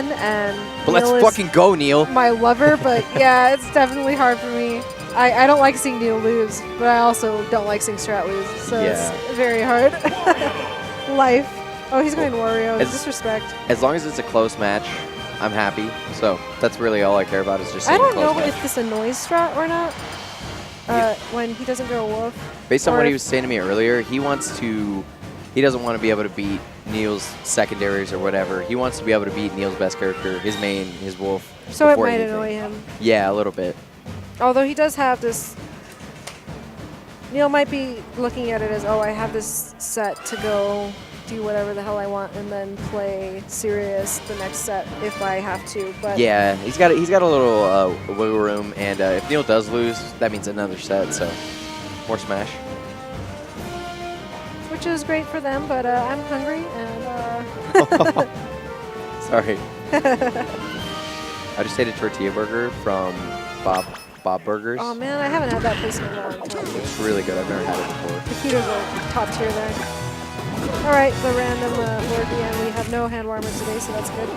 fun, and but let's Neil fucking go, Neil. my lover, but yeah, it's definitely hard for me. I don't like seeing Neil lose, but I also don't like seeing Strat lose, so Yeah. it's very hard. Life. Oh, he's going Wario. Disrespect. As long as it's a close match, I'm happy. So that's really all I care about is just I seeing a don't close know match. if this annoys Strat or not. When he doesn't go wolf. Based on what he was saying to me earlier, he doesn't want to be able to beat Neil's secondaries or whatever. He wants to be able to beat Neil's best character, his main, his wolf. So it before might anything. annoy him. Yeah, a little bit. Although he does have this. Neil might be looking at it as, oh, I have this set to go do whatever the hell I want and then play serious the next set if I have to. But yeah, he's got a little wiggle room, and if Neil does lose, that means another set. So more Smash. Which is great for them, but I'm hungry and. Sorry. I just ate a tortilla burger from Bob Burgers. Oh man, I haven't had that place in a long time. It's really good. I've never had it before. Taquitos are top tier there. All right, the random Lord DM. We have no hand warmer today, so that's good.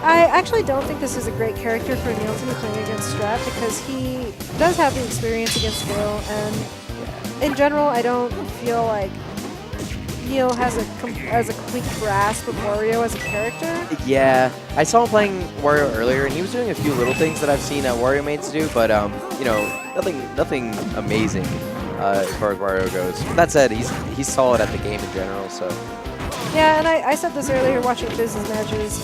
I actually don't think this is a great character for Neil to be playing against Strat because he does have the experience against Phil, and in general, I don't feel like Neil has a complete grasp of Wario as a character. Yeah, I saw him playing Wario earlier, and he was doing a few little things that I've seen Wario mates do, but you know, nothing amazing as far as Wario goes. That said, he's solid at the game in general. So yeah, and I said this earlier watching business matches.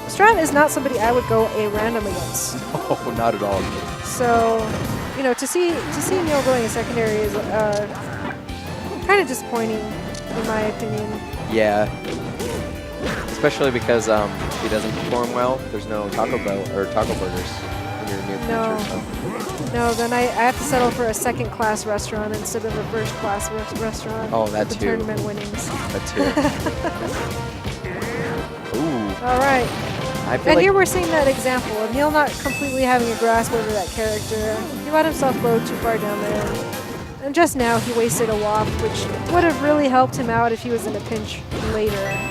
Strat is not somebody I would go a random against. Oh, not at all. So, you know, to see Neil going a secondary is kind of disappointing, in my opinion. Yeah, especially because he doesn't perform well. There's no Taco Bell or Taco Burgers in your near future. So. No, then I have to settle for a second-class restaurant instead of a first-class restaurant. Oh, that with too. The tournament winnings. That too. Ooh. All right. I feel And like here we're seeing that example of Neil not completely having a grasp over that character. He let himself go too far down there. And just now he wasted a waft, which would have really helped him out if he was in a pinch later.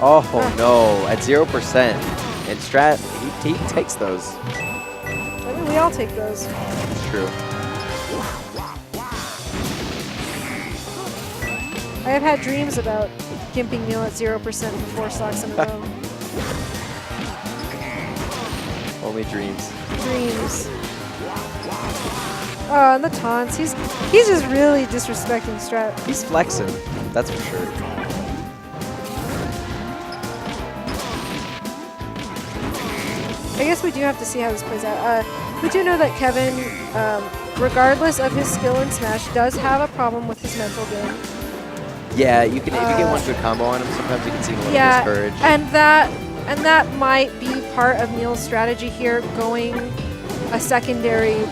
oh no, at 0%. And Strat, he takes those. I mean, we all take those. It's true. I have had dreams about gimping Neil at 0% for 4 stocks in a row. Only dreams. Dreams. Oh, and the taunts. He's just really disrespecting Strat. He's flexing, that's for sure. I guess we do have to see how this plays out. We do know that Kevin, regardless of his skill in Smash, does have a problem with his mental game. Yeah, if you get one good combo on him, sometimes you can seem a little discouraged. And that might be part of Neil's strategy here, going a secondary,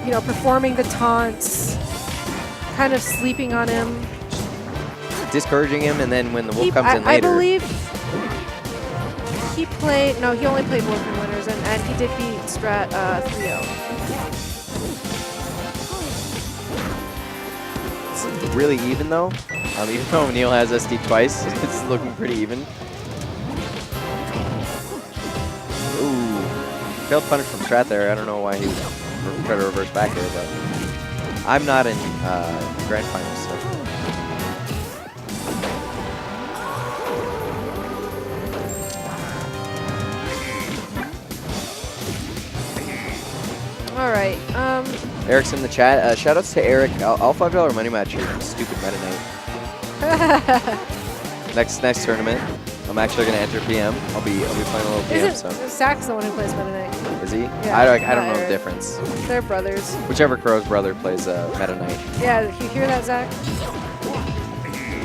you know, performing the taunts, kind of sleeping on him. Discouraging him, and then when the wolf comes in later. I believe he only played Wolf in Winners, and he did beat Strat 3-0. It's really even though. Even though Neil has SD twice, it's looking pretty even. Ooh, failed punish from Strat there. I don't know why he tried to reverse back there, but I'm not in grand finals, so. All right. Eric's in the chat. Shoutouts to Eric. I'll $5 money match your stupid Meta Knight. next tournament, I'm actually gonna enter PM. I'll be playing a little PM. So Zach's the one who plays Meta Knight. is he? Yeah, I don't know the difference. They're brothers. Whichever Crow's brother plays Meta Knight. Yeah, you hear that, Zach?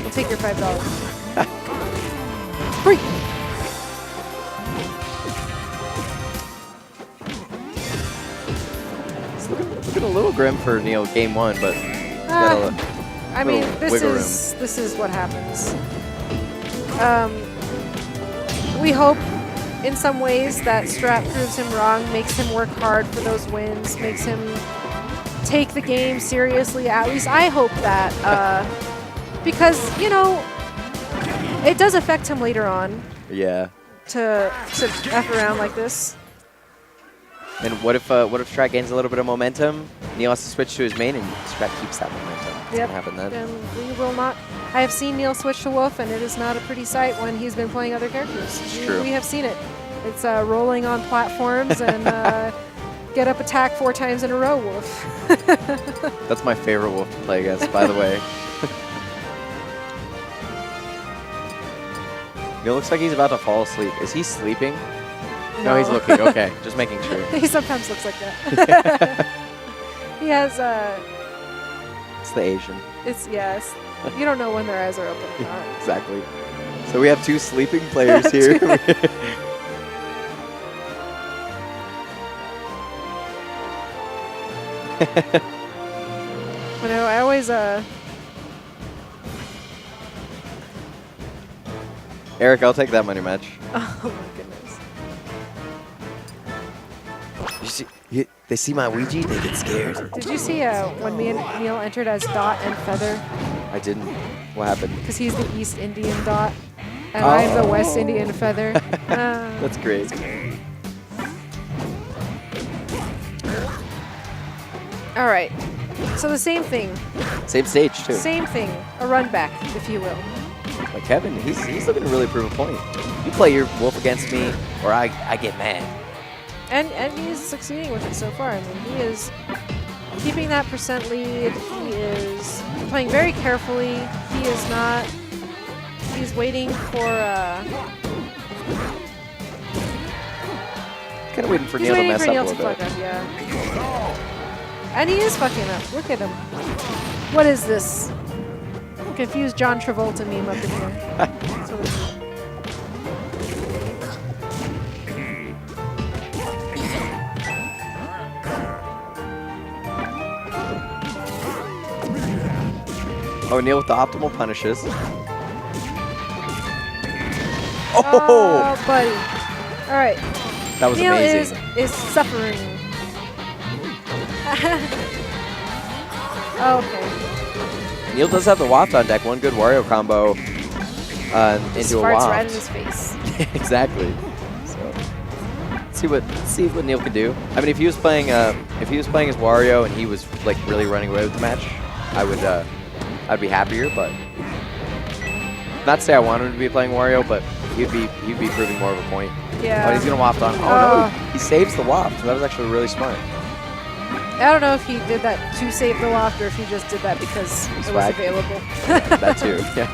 We'll take your $5. Free. It's looking a little grim for Neil game 1, but he's got I mean, wiggle room. this is what happens. We hope in some ways that Strat proves him wrong, makes him work hard for those wins, makes him take the game seriously. At least I hope that. Because, you know, it does affect him later on. Yeah. To F around like this. And what if Strat gains a little bit of momentum? Neil has to switch to his main, and Strat keeps that momentum. What's Yep. gonna happen then? And we will not. I have seen Neil switch to Wolf, and it is not a pretty sight when he's been playing other characters. It's true. We have seen it. It's rolling on platforms and get up attack 4 times in a row, Wolf. That's my favorite Wolf to play against, by the way. Neil looks like he's about to fall asleep. Is he sleeping? No, he's looking. Okay, just making sure. He sometimes looks like that. He has It's the Asian. It's yes. You don't know when their eyes are open or not. Exactly. So we have 2 sleeping players here. But no, I always Eric, I'll take that money match. Oh my goodness. You see, they see my Luigi, they get scared. Did you see when me and Neil entered as Dot and Feather? I didn't. What happened? Because he's the East Indian Dot, and I'm the West Indian Feather. That's great. All right. So the same thing. Same stage, too. Same thing. A run back, if you will. But Kevin, he's looking to really prove a point. You play your Wolf against me, or I get mad. And he's succeeding with it so far. I mean, he is keeping that % lead. He is playing very carefully. He is not. He's waiting for. Kind of waiting for He's Neil to waiting mess for up Neil a to little fuck bit. up, yeah. And he is fucking up. Look at him. What is this? Confused John Travolta meme up in here. That's what it is. Oh, Neil with the optimal punishes. Oh, buddy. All right. That was Neil amazing. is suffering. Okay. Neil does have the waft on deck. One good Wario combo into a Farts waft. right in his face. Exactly. So let's see what Neil can do. I mean, if he was playing as Wario and he was like really running away with the match, I'd be happier. But not to say I want him to be playing Wario, but he'd be proving more of a point. Yeah. Oh, he's gonna waft on. Oh no, he saves the waft. That was actually really smart. I don't know if he did that to save the waft or if he just did that because it was Swag. available. That too. Yeah.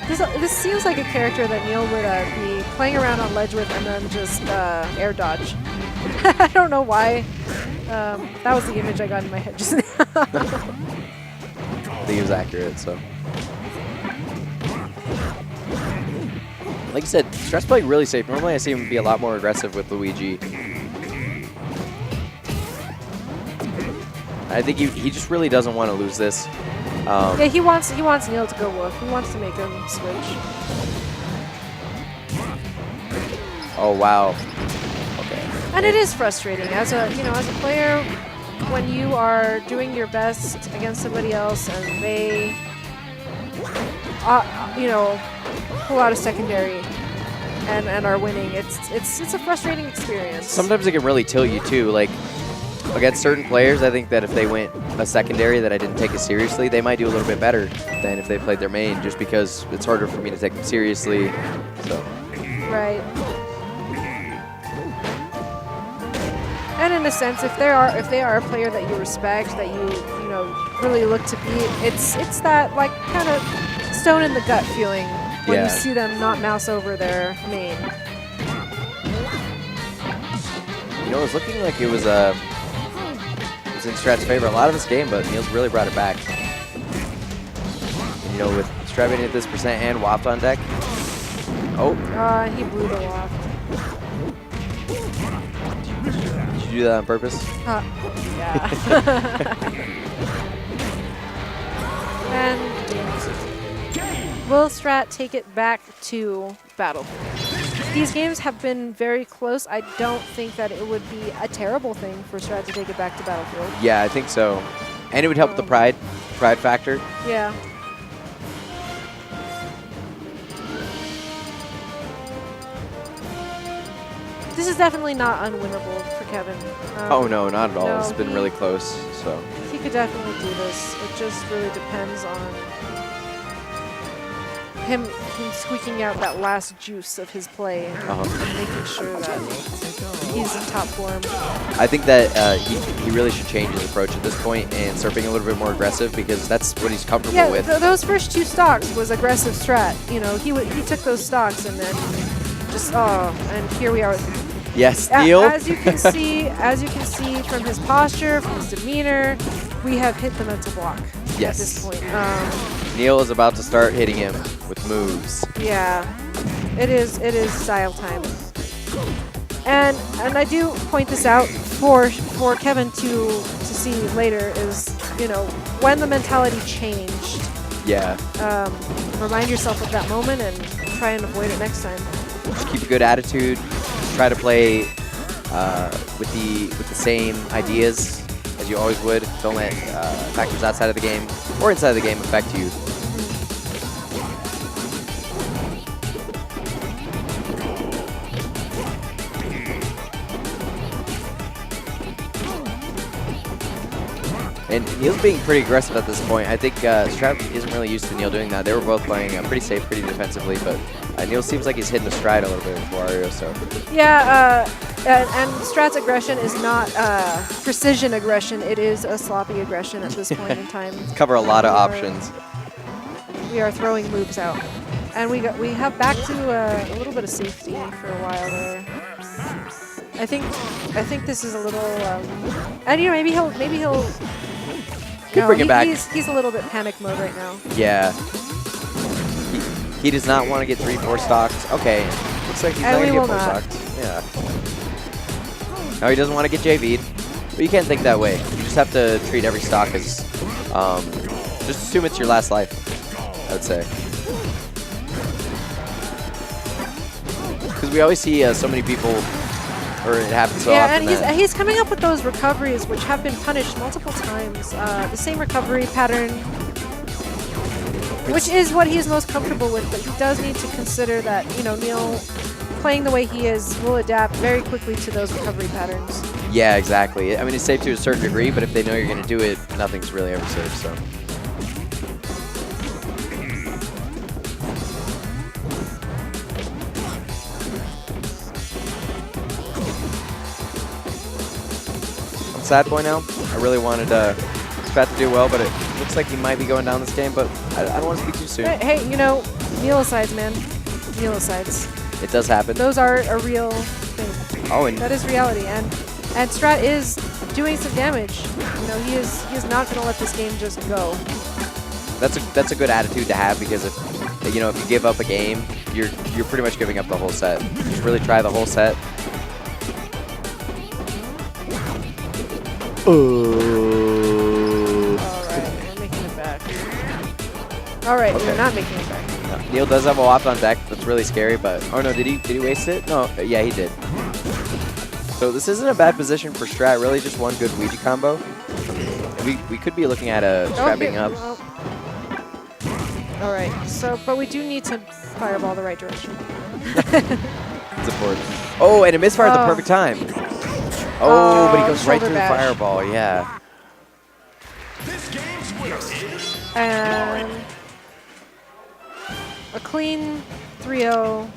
This seems like a character that Neil would be playing around on ledge with and then just air dodge. I don't know why. That was the image I got in my head just now. I think he was accurate, so. Like I said, Strat's playing really safe. Normally I see him be a lot more aggressive with Luigi. I think he just really doesn't want to lose this. Yeah, he wants Neil to go Wolf. He wants to make him switch. Oh wow. Okay. And it is frustrating as a player when you are doing your best against somebody else and they pull out a secondary and are winning. It's a frustrating experience. Sometimes it can really tilt you too. Like against certain players, I think that if they went a secondary that I didn't take as seriously, they might do a little bit better than if they played their main, just because it's harder for me to take them seriously. So. Right. And in a sense, if they are a player that you respect, that you really look to beat, it's that like kind of stone in the gut feeling when you see them not mouse over their main. You know, it was looking like it was in Strat's favor a lot of this game, but Neil's really brought it back. And, you know, with Strat being at this % and waft on deck. Oh. He blew the waft. Did you do that on purpose? Yeah. And will Strat take it back to Battlefield? these games have been very close, I don't think that it would be a terrible thing for Strat to take it back to Battlefield. Yeah, I think so. And it would help the pride factor. Yeah. This is definitely not unwinnable for Kevin. Oh, no, not at all. no, It's been really close, so. He could definitely do this. It just really depends on him squeaking out that last juice of his play and making sure that he's in top form. I think that he really should change his approach at this point and start being a little bit more aggressive because that's what he's comfortable with. Yeah, those first 2 stocks was aggressive Strat. You know, he took those stocks and then just and here we are. Yes, Neil. As you can see from his posture, from his demeanor, we have hit the mental block at this point. Neil is about to start hitting him with moves. Yeah, it is style time. And I do point this out for Kevin to see later is, you know, when the mentality changed. Yeah. Remind yourself of that moment and try and avoid it next time. Just keep a good attitude. Try to play with the same ideas as you always would. Don't let factors outside of the game or inside of the game affect you. And Neil's being pretty aggressive at this point. I think Strat isn't really used to Neil doing that. They were both playing pretty safe, pretty defensively, but Neil seems like he's hitting the stride a little bit with Wario. So yeah, and Strat's aggression is not precision aggression. It is a sloppy aggression at this point in time. Cover a lot of options. We are throwing moves out, and we have back to a little bit of safety for a while there. I think this is a little, and you know maybe he'll. Could bring it back. He's a little bit panic mode right now. Yeah. He does not want to get 3-4 stocks. Okay. Looks like he's not going to get 4 stocks. Yeah. No, he doesn't want to get JV'd. But you can't think that way. You just have to treat every stock as, just assume it's your last life, I would say. Because we always see so many people, or it happens so often. Yeah, and he's coming up with those recoveries which have been punished multiple times. The same recovery pattern, which is what he's most comfortable with, but he does need to consider that, you know, Neil, playing the way he is, will adapt very quickly to those recovery patterns. Yeah, exactly. I mean, it's safe to a certain degree, but if they know you're going to do it, nothing's really ever safe, so. Sad boy now. I really wanted Strat to do well, but it looks like he might be going down this game, but I don't want to speak too soon. Hey, you know, Neil-asides, man. Neil-asides. It does happen. Those are a real thing. Oh, and that is reality, and Strat is doing some damage. You know, he is not going to let this game just go. That's a good attitude to have, because if you give up a game, you're pretty much giving up the whole set. Just really try the whole set. Alright, we're making it back. Alright, okay. We're not making it back. No, Neil does have a WAP on deck. That's really scary, but oh no, did he waste it? No, yeah, he did. So this isn't a bad position for Strat. Really, just one good Luigi combo. We could be looking at a Strat being up. Alright, so but we do need to fireball the right direction. It's important. Oh, and it misfired at the perfect time. Oh, but he goes right through the fireball, yeah. And a clean 3-0.